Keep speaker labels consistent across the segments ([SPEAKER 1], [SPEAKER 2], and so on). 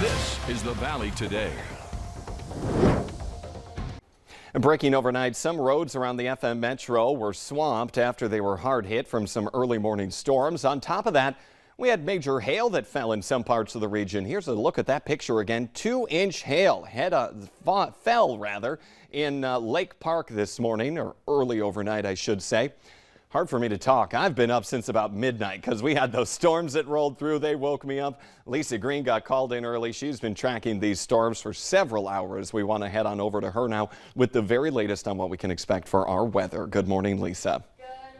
[SPEAKER 1] This is the Valley Today.
[SPEAKER 2] Breaking overnight, some roads around the FM Metro were swamped after they were hard hit from some early morning storms. On top of that, we had major hail that fell in some parts of the region. Here's a look at that picture again. 2-inch hail fell in Lake Park this morning, or early overnight, I should say. Hard for me to talk. I've been up since about midnight because we had those storms that rolled through. They woke me up. Lisa Green got called in early. She's been tracking these storms for several hours. We want to head on over to her now with the very latest on what we can expect for our weather. Good morning, Lisa.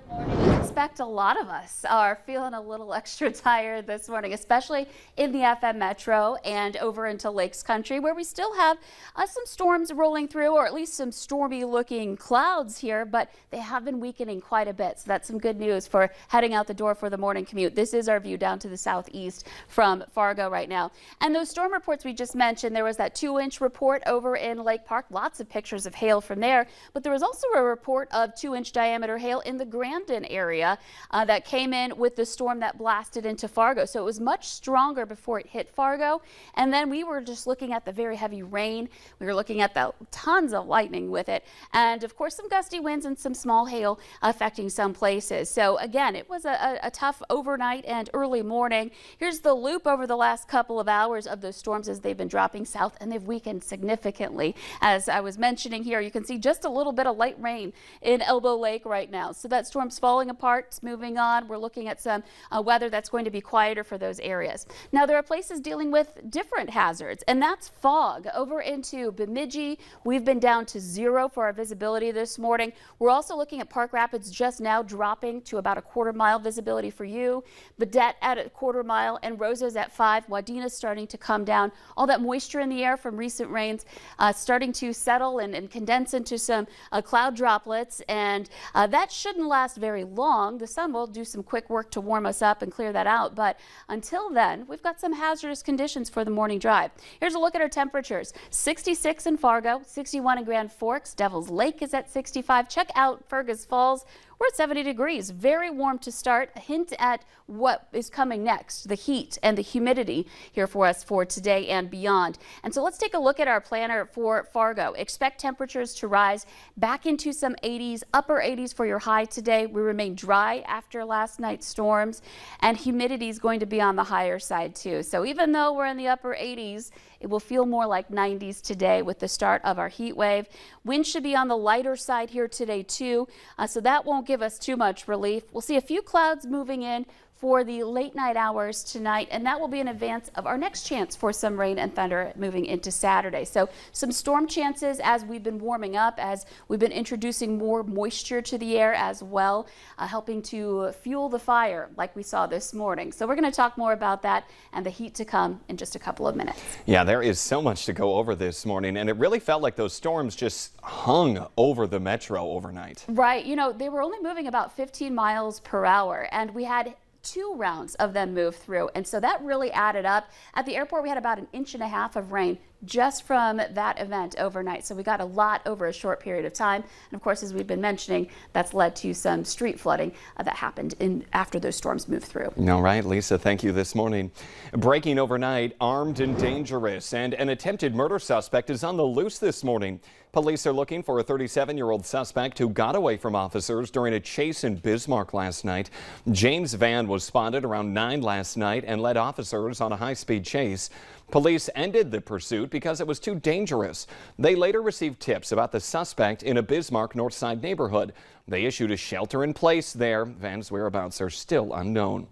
[SPEAKER 3] Good morning. I expect a lot of us are feeling a little extra tired this morning, especially in the FM Metro and over into Lakes Country, where we still have some storms rolling through, or at least some stormy looking clouds here, but they have been weakening quite a bit. So that's some good news for heading out the door for the morning commute. This is our view down to the southeast from Fargo right now. And those storm reports we just mentioned, there was that 2-inch report over in Lake Park. Lots of pictures of hail from there, but there was also a report of 2-inch diameter hail in the Grandin area that came in with the storm that blasted into Fargo. So it was much stronger before it hit Fargo. And then we were just looking at the very heavy rain. We were looking at the tons of lightning with it. And of course, some gusty winds and some small hail affecting some places. So again, it was a tough overnight and early morning. Here's the loop over the last couple of hours of those storms as they've been dropping south, and they've weakened significantly. As I was mentioning here, you can see just a little bit of light rain in Elbow Lake right now. So that storm's falling apart. It's moving on. We're looking at some weather that's going to be quieter for those areas. Now, there are places dealing with different hazards, and that's fog. Over into Bemidji, we've been down to 0 for our visibility this morning. We're also looking at Park Rapids just now dropping to about a 1/4 mile visibility for you. Badette at a 1/4 mile, and Rosa's at 5. Wadena's starting to come down. All that moisture in the air from recent rains starting to settle and condense into some cloud droplets, and that shouldn't last very long. The sun will do some quick work to warm us up and clear that out, but until then, we've got some hazardous conditions for the morning drive. Here's a look at our temperatures. 66 in Fargo, 61 in Grand Forks. Devil's Lake is at 65. Check out Fergus Falls. We're at 70 degrees. Very warm to start. A hint at what is coming next, the heat and the humidity here for us for today and beyond. And so let's take a look at our planner for Fargo. Expect temperatures to rise back into some 80s, upper 80s for your high today. We remain dry after last night's storms, and humidity is going to be on the higher side too. So even though we're in the upper 80s, it will feel more like 90s today with the start of our heat wave. Wind should be on the lighter side here today too, so that won't give us too much relief. We'll see a few clouds moving in for the late night hours tonight, and that will be in advance of our next chance for some rain and thunder moving into Saturday. So some storm chances as we've been warming up, as we've been introducing more moisture to the air as well, helping to fuel the fire like we saw this morning. So we're going to talk more about that and the heat to come in just a couple of minutes.
[SPEAKER 2] Yeah, there is so much to go over this morning, and it really felt like those storms just hung over the metro overnight.
[SPEAKER 3] Right. You know, they were only moving about 15 miles per hour, and we had 2 rounds of them move through, and so that really added up. At the airport, we had about 1.5 inches of rain just from that event overnight. So we got a lot over a short period of time. And of course, as we've been mentioning, that's led to some street flooding that happened after those storms moved through.
[SPEAKER 2] All right, Lisa, thank you this morning. Breaking overnight, armed and dangerous, and an attempted murder suspect is on the loose this morning. Police are looking for a 37-year-old suspect who got away from officers during a chase in Bismarck last night. James Van was spotted around 9 last night and led officers on a high-speed chase. Police ended the pursuit because it was too dangerous. They later received tips about the suspect in a Bismarck Northside neighborhood. They issued a shelter in place there. Van's whereabouts are still unknown.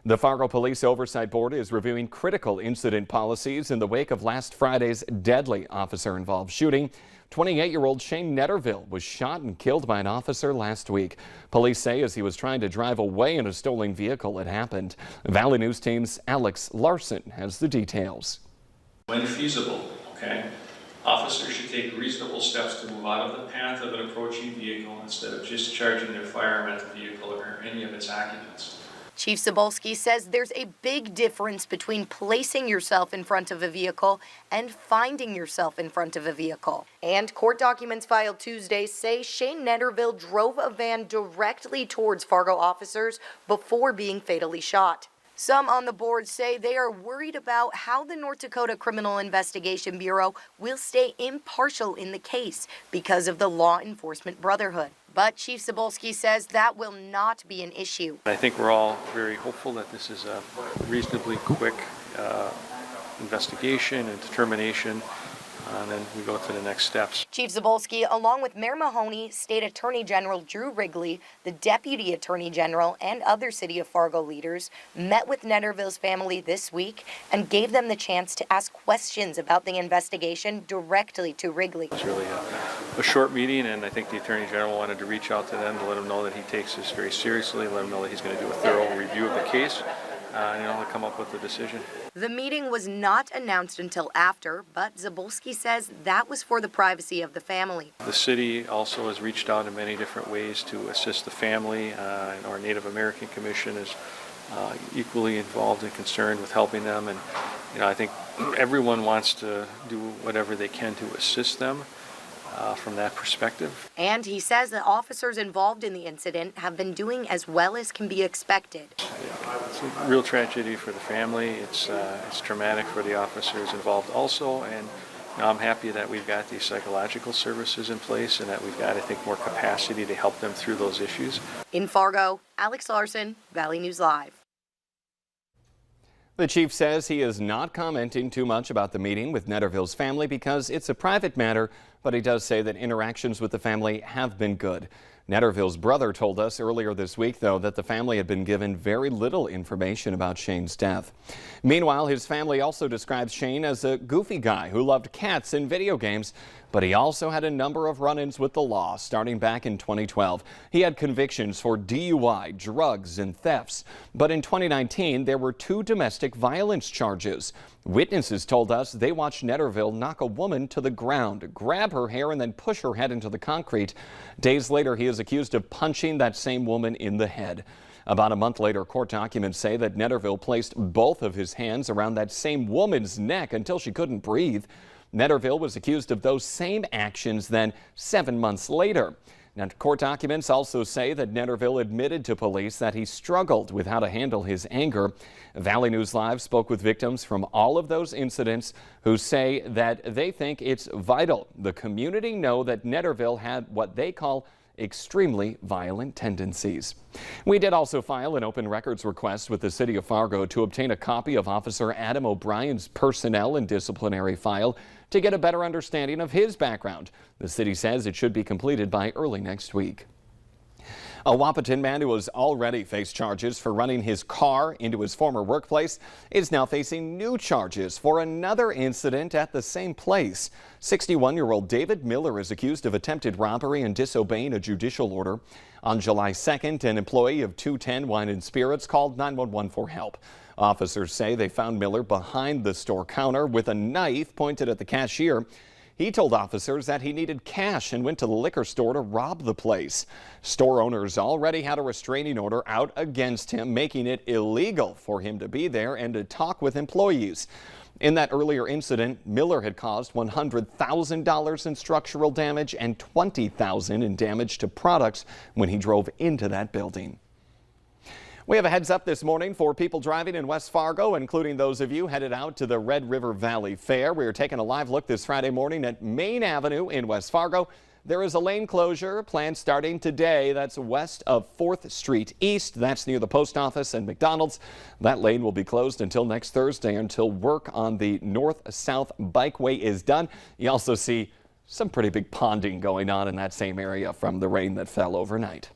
[SPEAKER 2] The Fargo Police Oversight Board is reviewing critical incident policies in the wake of last Friday's deadly officer-involved shooting. 28-year-old Shane Netterville was shot and killed by an officer last week. Police say as he was trying to drive away in a stolen vehicle, it happened. Valley News Team's Alex Larson has the details.
[SPEAKER 4] When feasible, officers should take reasonable steps to move out of the path of an approaching vehicle instead of discharging their firearm at the vehicle or any of its occupants.
[SPEAKER 5] Chief Cebulski says there's a big difference between placing yourself in front of a vehicle and finding yourself in front of a vehicle. And court documents filed Tuesday say Shane Netterville drove a van directly towards Fargo officers before being fatally shot. Some on the board say they are worried about how the North Dakota Criminal Investigation Bureau will stay impartial in the case because of the law enforcement brotherhood. But Chief Cebulski says that will not be an issue.
[SPEAKER 4] I think we're all very hopeful that this is a reasonably quick investigation and determination, and then we go to the next steps.
[SPEAKER 5] Chief Cebulski, along with Mayor Mahoney, State Attorney General Drew Wrigley, the Deputy Attorney General, and other City of Fargo leaders, met with Netterville's family this week and gave them the chance to ask questions about the investigation directly to Wrigley.
[SPEAKER 4] It's really a short meeting, and I think the Attorney General wanted to reach out to them to let them know that he takes this very seriously, let them know that he's going to do a thorough review of the case, and he'll come up with a decision.
[SPEAKER 5] The meeting was not announced until after, but Cebulski says that was for the privacy of the family.
[SPEAKER 4] The city also has reached out in many different ways to assist the family, and our Native American Commission is equally involved and concerned with helping them, and I think everyone wants to do whatever they can to assist them from that perspective.
[SPEAKER 5] And he says that officers involved in the incident have been doing as well as can be expected.
[SPEAKER 4] It's a real tragedy for the family. It's traumatic for the officers involved also, and I'm happy that we've got these psychological services in place and that we've got, I think, more capacity to help them through those issues.
[SPEAKER 5] In Fargo, Alex Larson, Valley News Live.
[SPEAKER 2] The chief says he is not commenting too much about the meeting with Netterville's family because it's a private matter, but he does say that interactions with the family have been good. Netterville's brother told us earlier this week, though, that the family had been given very little information about Shane's death. Meanwhile, his family also describes Shane as a goofy guy who loved cats and video games, but he also had a number of run-ins with the law starting back in 2012. He had convictions for DUI, drugs, and thefts. But in 2019, there were 2 domestic violence charges. Witnesses told us they watched Netterville knock a woman to the ground, grab her hair, and then push her head into the concrete. Days later, he is accused of punching that same woman in the head. About a month later, court documents say that Netterville placed both of his hands around that same woman's neck until she couldn't breathe. Netterville was accused of those same actions then 7 months later. Now, court documents also say that Netterville admitted to police that he struggled with how to handle his anger. Valley News Live spoke with victims from all of those incidents who say that they think it's vital the community know that Netterville had what they call extremely violent tendencies. We did also file an open records request with the City of Fargo to obtain a copy of Officer Adam O'Brien's personnel and disciplinary file to get a better understanding of his background. The city says it should be completed by early next week. A Wahpeton man who has already faced charges for running his car into his former workplace is now facing new charges for another incident at the same place. 61-year-old David Miller is accused of attempted robbery and disobeying a judicial order. On July 2nd, an employee of 210 Wine and Spirits called 911 for help. Officers say they found Miller behind the store counter with a knife pointed at the cashier. He told officers that he needed cash and went to the liquor store to rob the place. Store owners already had a restraining order out against him, making it illegal for him to be there and to talk with employees. In that earlier incident, Miller had caused $100,000 in structural damage and $20,000 in damage to products when he drove into that building. We have a heads up this morning for people driving in West Fargo, including those of you headed out to the Red River Valley Fair. We are taking a live look this Friday morning at Main Avenue in West Fargo. There is a lane closure planned starting today. That's west of 4th Street East. That's near the post office and McDonald's. That lane will be closed until next Thursday until work on the north-south bikeway is done. You also see some pretty big ponding going on in that same area from the rain that fell overnight.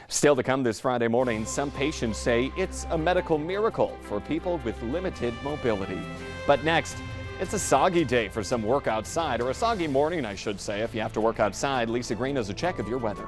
[SPEAKER 2] Still to come this Friday morning, some patients say it's a medical miracle for people with limited mobility. But next, it's a soggy day for some work outside, or a soggy morning, I should say, if you have to work outside. Lisa Green has a check of your weather.